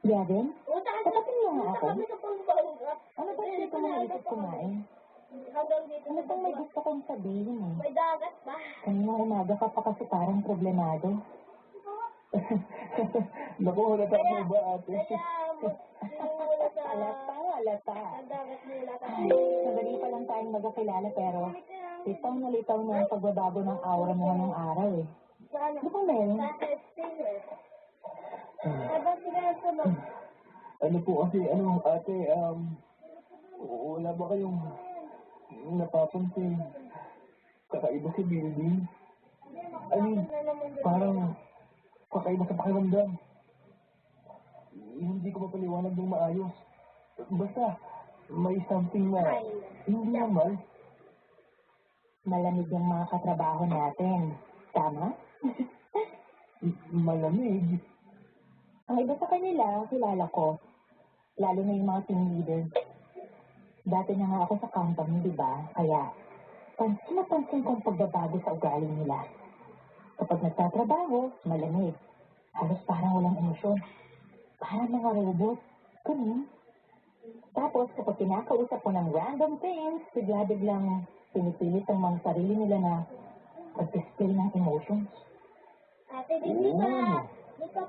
Gavin, Utang tapatin mo nga ako. kami sa pangbangat. Ano ba hindi ko naisip kumain? Hanggang dito Ano bang may gusto kong sabihin eh? may dagat pa. Kaninang umaga ka pa kasi parang problemado. Naku, halata mo ba, ate? Sinimula sa Halata. dagat mula sa Ay, madali pa lang tayong magkakilala pero litaw na litaw na ang pagbabago ng aura mo ngayong araw eh. ano? Ano bang meron? Sa Steamer. Habang sila sa mag... Ano po kasi, ate, wala ba kayong napapansin? Kakaiba si Building. I mean, parang kakaiba sa pakiramdam. Hindi ko mapaliwanag ng maayos. Basta, may something na hindi naman. Malamig yung mga katrabaho natin. Tama? Malamig. Ang iba sa kanila, kilala ko. Lalo na yung mga team leader. Dati na nga ako sa company, di ba? Kaya, pansin na pansin kong pagbabago sa ugali nila. Kapag nagtatrabaho, malamig. Halos parang walang emosyon. Parang mga robot. Ganun. Tapos, kapag kinakausap ko ng random things, bigla-biglang pinipilit ang mga sarili nila na mag-display ng emotions. Ate, dito Oo. sa... Dito